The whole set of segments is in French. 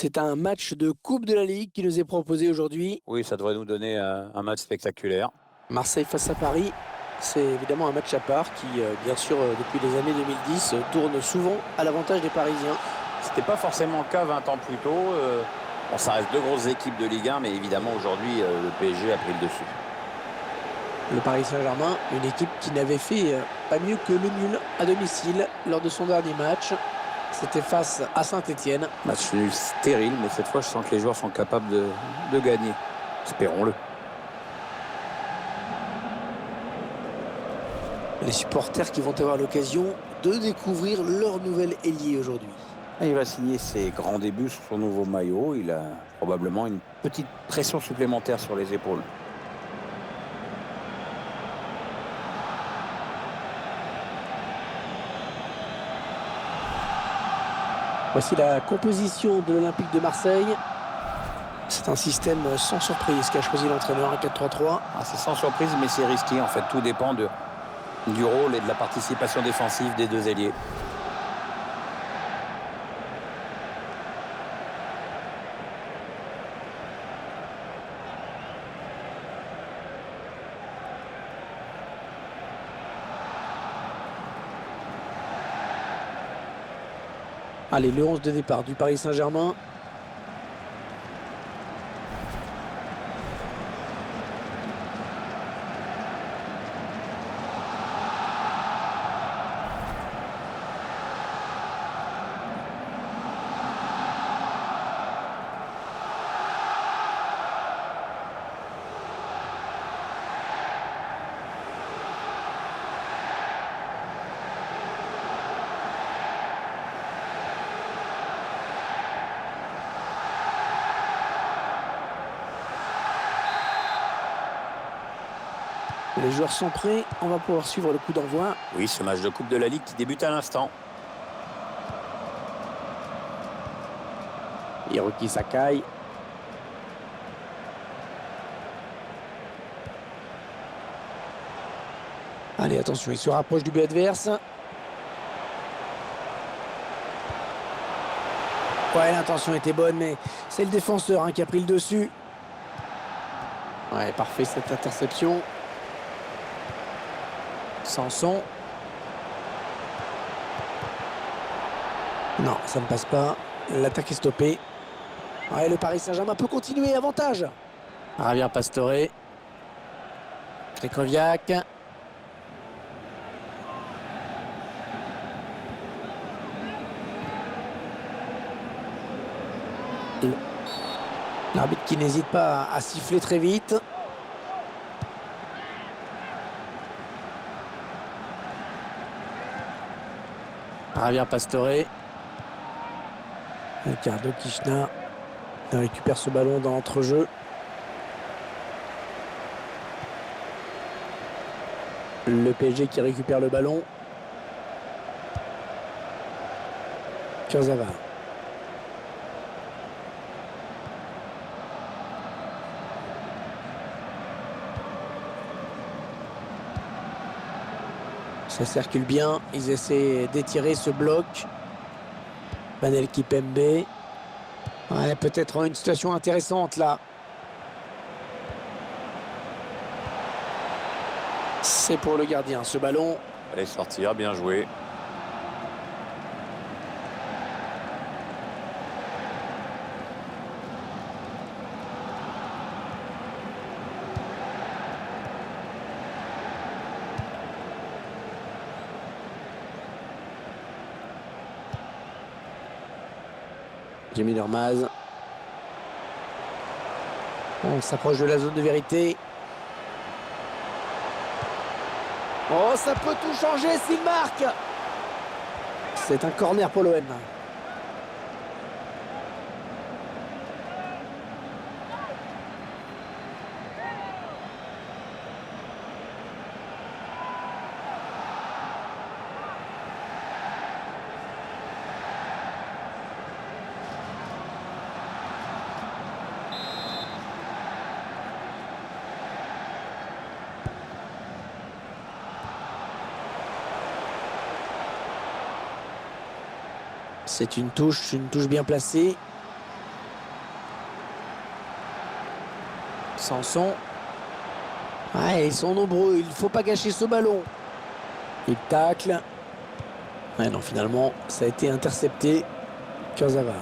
C'est un match de Coupe de la Ligue qui nous est proposé aujourd'hui. Oui, ça devrait nous donner un match spectaculaire. Marseille face à Paris. C'est évidemment un match à part qui, bien sûr, depuis les années 2010, tourne souvent à l'avantage des Parisiens. C'était pas forcément le cas 20 ans plus tôt. Bon, ça reste deux grosses équipes de Ligue 1, mais évidemment aujourd'hui, le PSG a pris le dessus. Le Paris Saint-Germain, une équipe qui n'avait fait pas mieux que le nul à domicile lors de son dernier match. C'était face à Saint-Etienne. Match nul stérile, mais cette fois, je sens que les joueurs sont capables de gagner. Espérons-le. Les supporters qui vont avoir l'occasion de découvrir leur nouvel ailier aujourd'hui. Il va signer ses grands débuts sur son nouveau maillot. Il a probablement une petite pression supplémentaire sur les épaules. Voici la composition de l'Olympique de Marseille. C'est un système sans surprise qu'a choisi l'entraîneur, un 4-3-3. C'est sans surprise, mais c'est risqué. En fait, tout dépend du rôle et de la participation défensive des deux ailiers. Allez, le 11 de départ du Paris Saint-Germain. Les joueurs sont prêts, on va pouvoir suivre le coup d'envoi. Oui, ce match de Coupe de la Ligue qui débute à l'instant. Hiroki Sakai. Allez, attention, il se rapproche du but adverse. Ouais, l'intention était bonne, mais c'est le défenseur qui a pris le dessus. Ouais, parfait cette interception. Sanson. Non, ça ne passe pas. L'attaque est stoppée. Ouais, le Paris Saint-Germain peut continuer, avantage. Javier Pastore. Krychowiak. L'arbitre qui n'hésite pas à siffler très vite. Javier Pastore. Ricardo Kishna récupère ce ballon dans l'entrejeu. Le PSG qui récupère le ballon. Kurzawa. Ça circule bien, ils essaient d'étirer ce bloc. Manel Kipembe. Ouais, peut-être une situation intéressante là. C'est pour le gardien, ce ballon. Allez sortir, bien joué. Jimmy Lermaz. On s'approche de la zone de vérité. Oh, ça peut tout changer s'il marque. C'est un corner pour l'OM. C'est une touche bien placée. Sanson. Ouais, ils sont nombreux, il ne faut pas gâcher ce ballon. Il tacle. Ouais, non, finalement, ça a été intercepté. Kurzawa.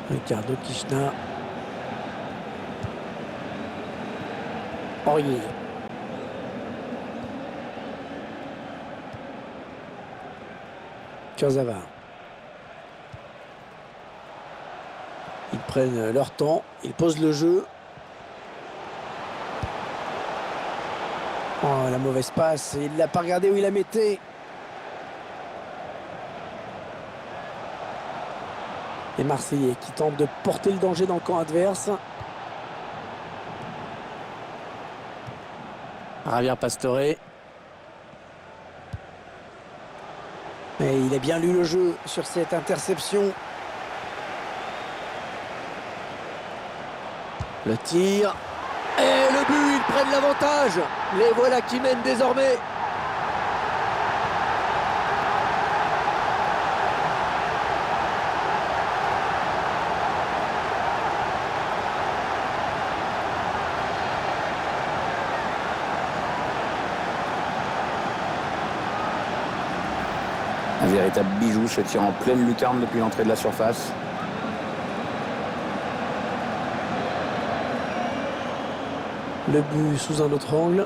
Ricardo Kishna. Aurier. Kurzawa. Ils prennent leur temps, ils posent le jeu. Oh, la mauvaise passe, il l'a pas regardé où il la mettait. Les Marseillais qui tentent de porter le danger dans le camp adverse. Javier Pastore. Et il a bien lu le jeu sur cette interception. Le tir. Et le but, ils prennent l'avantage. Les voilà qui mènent désormais. Un véritable bijou, ce tir en pleine lucarne depuis l'entrée de la surface. Le but sous un autre angle.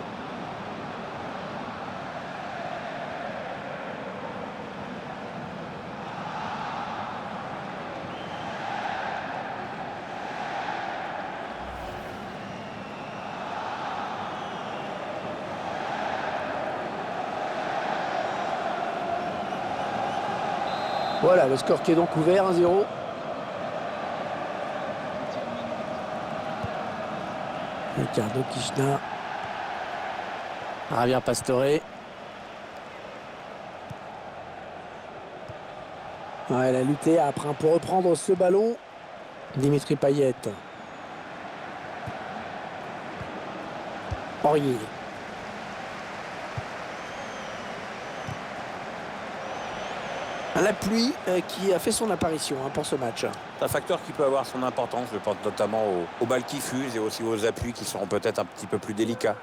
Voilà, le score qui est donc ouvert, 1-0. Ricardo Kishna. Javier Pastore. Ouais, elle a lutté après pour reprendre ce ballon. Dimitri Payet. Aurier. La pluie qui a fait son apparition pour ce match. C'est un facteur qui peut avoir son importance, je pense notamment aux balles qui fusent et aussi aux appuis qui seront peut-être un petit peu plus délicats.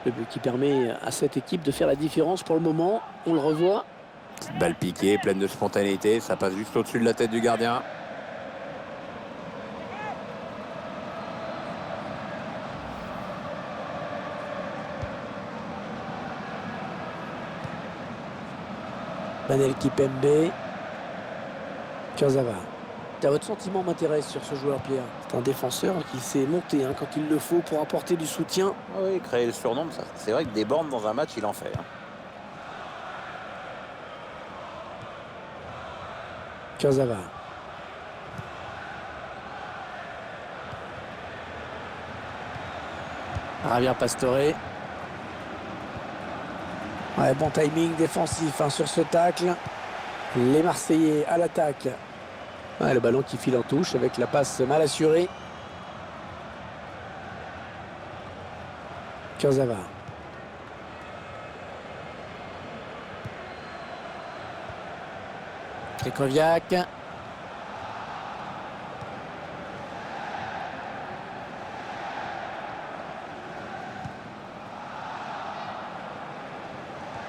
Le but qui permet à cette équipe de faire la différence pour le moment. On le revoit. Petite balle piquée, pleine de spontanéité, ça passe juste au-dessus de la tête du gardien. Manel Kipembe. Kurzawa. Votre sentiment m'intéresse sur ce joueur, Pierre. C'est un défenseur qui s'est monté quand il le faut pour apporter du soutien. Oui, créer le surnombre, c'est vrai que des bornes dans un match, il en fait. Kurzawa. Javier Pastore. Ouais, bon timing défensif sur ce tacle. Les Marseillais à l'attaque. Ouais, le ballon qui file en touche avec la passe mal assurée. Kurzawa. Krychowiak.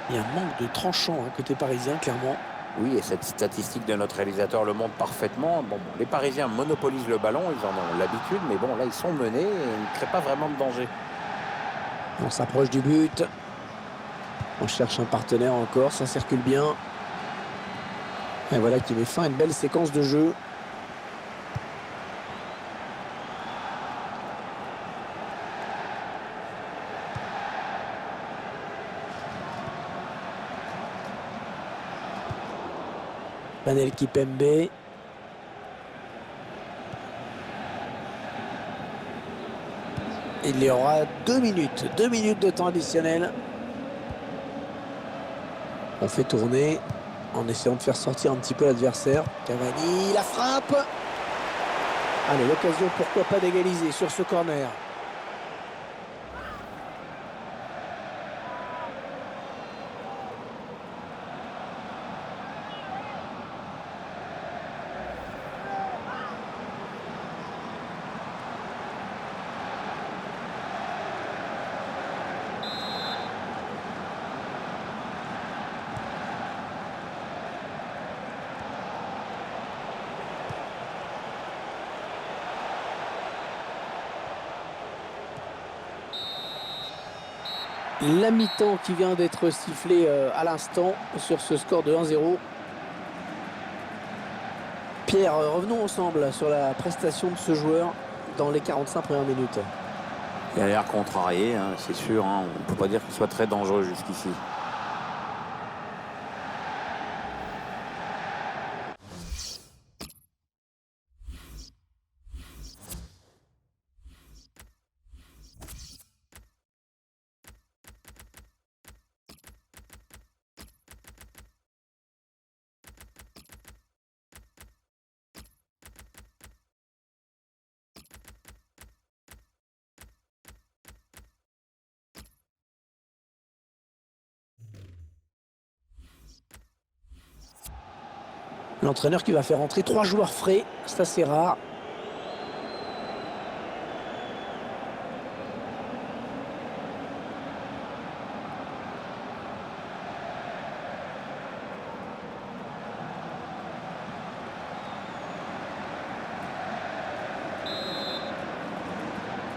Il y a un manque de tranchant côté parisien, clairement. Oui, et cette statistique de notre réalisateur le montre parfaitement. Bon, les Parisiens monopolisent le ballon, ils en ont l'habitude, mais bon, là, ils sont menés et ils ne créent pas vraiment de danger. On s'approche du but. On cherche un partenaire encore, ça circule bien. Et voilà qui met fin à une belle séquence de jeu. Manel Kipembe. Il y aura 2 minutes. 2 minutes de temps additionnel. On fait tourner en essayant de faire sortir un petit peu l'adversaire. Cavani, la frappe. Allez, l'occasion, pourquoi pas d'égaliser sur ce corner. La mi-temps qui vient d'être sifflée à l'instant sur ce score de 1-0. Pierre, revenons ensemble sur la prestation de ce joueur dans les 45 premières minutes. Il a l'air contrarié, hein, c'est sûr. Hein, on ne peut pas dire qu'il soit très dangereux jusqu'ici. L'entraîneur qui va faire entrer 3 joueurs frais, c'est assez rare.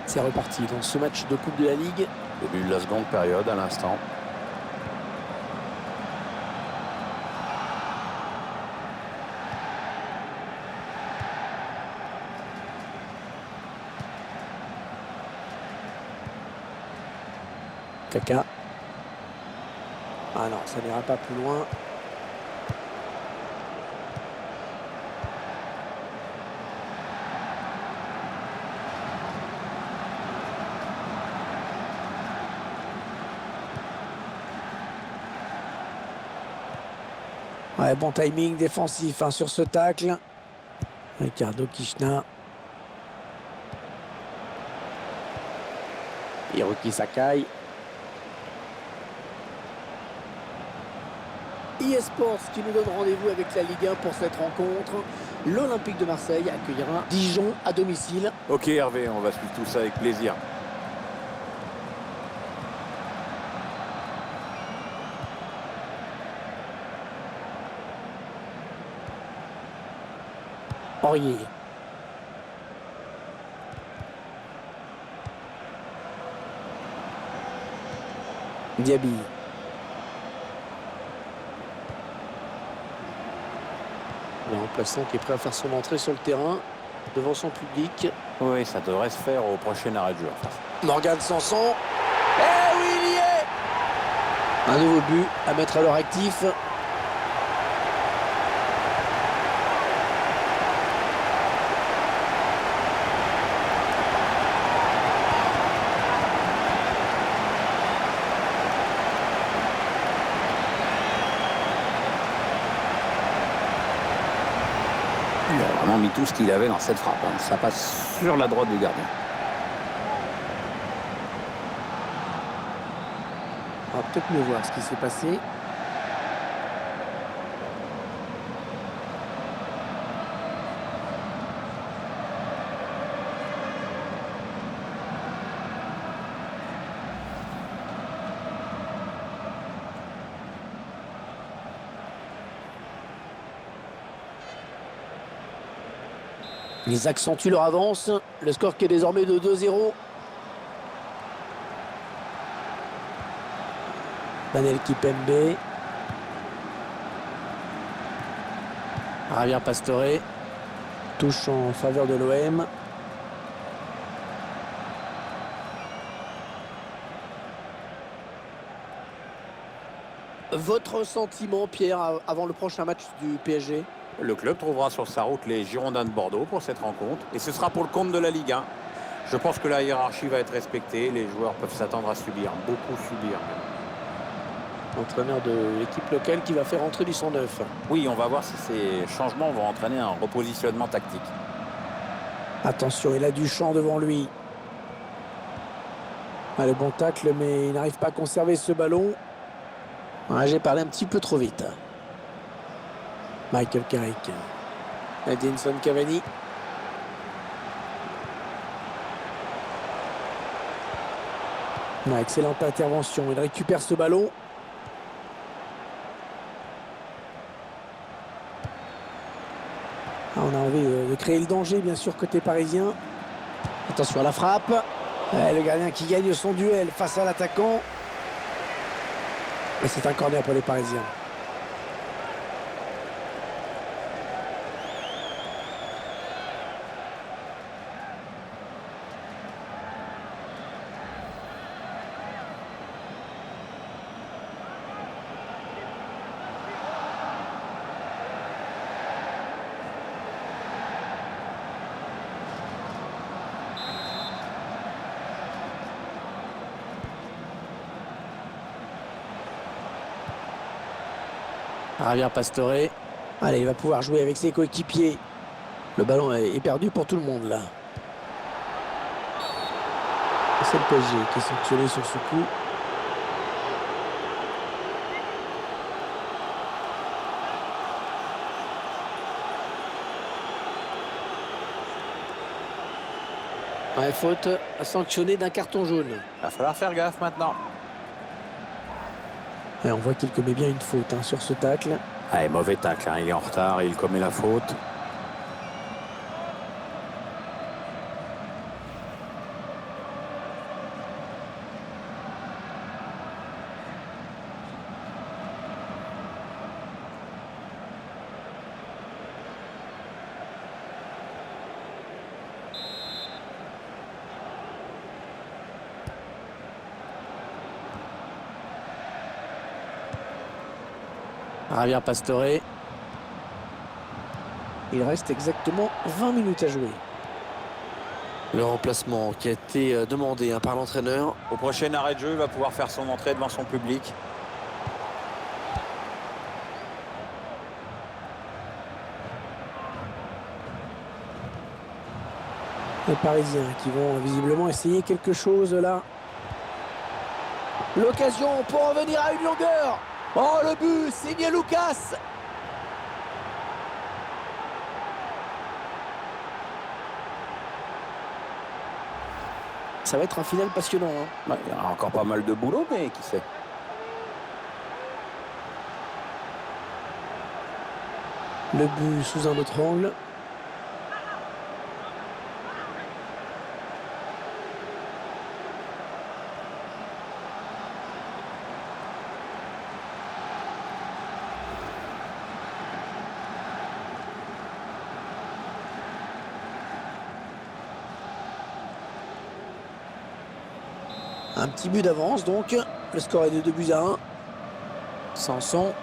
C'est reparti dans ce match de Coupe de la Ligue. Début de la seconde période à l'instant. Kaka. Ah non, ça n'ira pas plus loin. Ouais, bon timing défensif hein, sur ce tacle. Ricardo Kishna. Hiroki Sakai. eSports qui nous donne rendez-vous avec la Ligue 1 pour cette rencontre. L'Olympique de Marseille accueillera Dijon à domicile. Ok Hervé, on va suivre tout ça avec plaisir. Aurier. Diaby. Le remplaçant qui est prêt à faire son entrée sur le terrain devant son public. Oui, ça devrait se faire au prochain arrêt de jeu. Morgan Sanson. Eh oui, il y est! Un nouveau but à mettre à leur actif. Il a vraiment mis tout ce qu'il avait dans cette frappe. Hein. Ça passe sur la droite du gardien. On va peut-être mieux voir ce qui s'est passé. Ils accentuent leur avance. Le score qui est désormais de 2-0. Banel Kipembe. Javier Pastore. Touche en faveur de l'OM. Votre sentiment, Pierre, avant le prochain match du PSG? Le club trouvera sur sa route les Girondins de Bordeaux pour cette rencontre. Et ce sera pour le compte de la Ligue 1. Je pense que la hiérarchie va être respectée. Les joueurs peuvent s'attendre à subir, beaucoup subir. Entraîneur de l'équipe locale qui va faire entrer du 109. Oui, on va voir si ces changements vont entraîner un repositionnement tactique. Attention, il a du champ devant lui. Ah, le bon tacle, mais il n'arrive pas à conserver ce ballon. Ah, j'ai parlé un petit peu trop vite. Michael Carrick. Edinson Cavani. Excellente intervention. Il récupère ce ballon. On a envie de créer le danger, bien sûr, côté parisien. Attention à la frappe. Le gardien qui gagne son duel face à l'attaquant. Et c'est un corner pour les Parisiens. Javier Pastore. Allez, il va pouvoir jouer avec ses coéquipiers. Le ballon est perdu pour tout le monde là. C'est le PSG qui est sanctionné sur ce coup. Ouais, faute sanctionnée d'un carton jaune. Il va falloir faire gaffe maintenant. Et on voit qu'il commet bien une faute sur ce tacle. Allez, mauvais tacle, hein. Il est en retard, il commet la faute. Javier Pastore. Il reste exactement 20 minutes à jouer. Le remplacement qui a été demandé par l'entraîneur. Au prochain arrêt de jeu, il va pouvoir faire son entrée devant son public. Les Parisiens qui vont visiblement essayer quelque chose là. L'occasion pour revenir à une longueur. Oh, le but, signé Lucas. Ça va être un final passionnant. Ouais, il y aura encore pas mal de boulot, mais qui sait. Le but sous un autre angle. Un petit but d'avance donc. Le score est de 2-1. Sanson.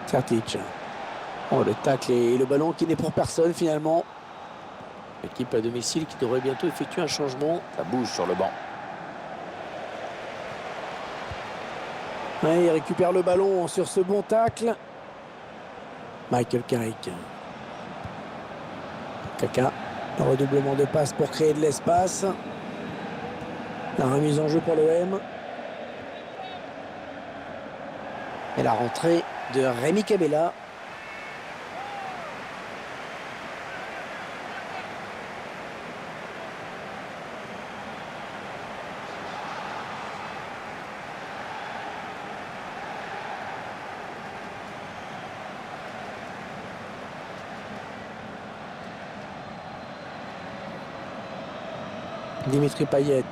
Sertic. Oh, le tacle et le ballon qui n'est pour personne finalement. L'équipe à domicile qui devrait bientôt effectuer un changement. Ça bouge sur le banc. Ouais, il récupère le ballon sur ce bon tacle. Michael Carrick. Kaka. Le redoublement de passe pour créer de l'espace. La remise en jeu pour l'OM. Et la rentrée de Rémi Cabella. Dimitri Payet.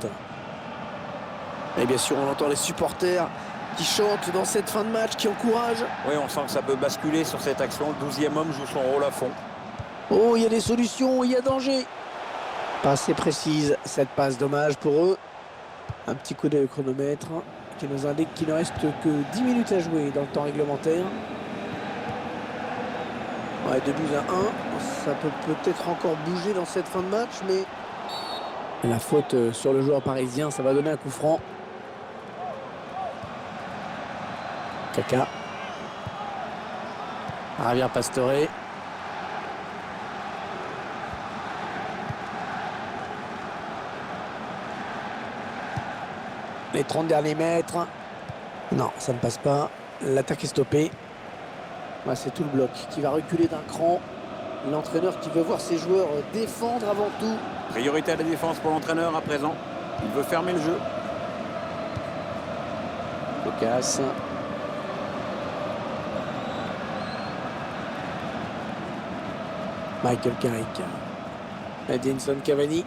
Et bien sûr, on entend les supporters qui chantent dans cette fin de match, qui encouragent. Oui, on sent que ça peut basculer sur cette action. Le 12e homme joue son rôle à fond. Oh, il y a des solutions, il y a danger. Pas assez précise, cette passe, dommage pour eux. Un petit coup de chronomètre qui nous indique qu'il ne reste que 10 minutes à jouer dans le temps réglementaire. Ouais, 2-1. Ça peut peut-être encore bouger dans cette fin de match, mais... La faute sur le joueur parisien, ça va donner un coup franc. Kaka. Javier Pastore. Les 30 derniers mètres. Non, ça ne passe pas. L'attaque est stoppée. Ouais, c'est tout le bloc qui va reculer d'un cran. L'entraîneur qui veut voir ses joueurs défendre avant tout. Priorité à la défense pour l'entraîneur à présent. Il veut fermer le jeu. Lucas. Michael Carrick. Edinson Cavani.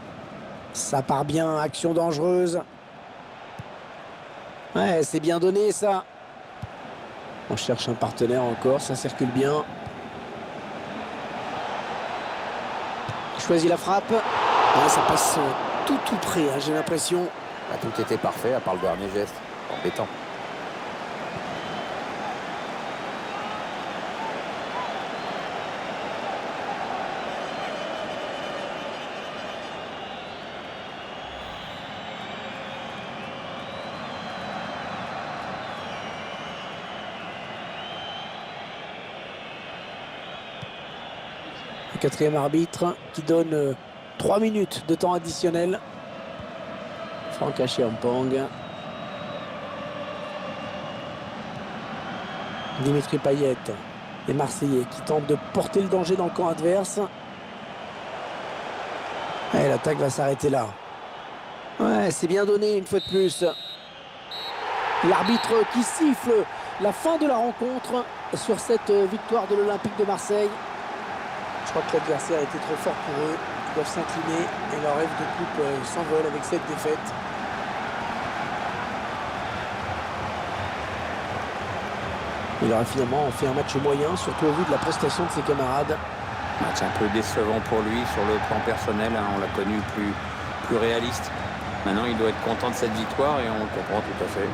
Ça part bien, action dangereuse. Ouais, c'est bien donné ça. On cherche un partenaire encore, ça circule bien. Il choisit la frappe. Ouais, ça passe tout près, hein, j'ai l'impression. Bah, tout était parfait à part le dernier geste. Embêtant. Le quatrième arbitre qui donne 3 minutes de temps additionnel. Franck Achiampong. Dimitri Payet, les Marseillais qui tentent de porter le danger dans le camp adverse. Et l'attaque va s'arrêter là. Ouais, c'est bien donné une fois de plus. L'arbitre qui siffle la fin de la rencontre sur cette victoire de l'Olympique de Marseille. Je crois que l'adversaire était trop fort pour eux. Ils doivent s'incliner et leur rêve de coupe s'envole avec cette défaite. Il aurait finalement fait un match moyen, surtout au vu de la prestation de ses camarades. Match un peu décevant pour lui sur le plan personnel, hein. On l'a connu plus réaliste. Maintenant, il doit être content de cette victoire et on le comprend tout à fait.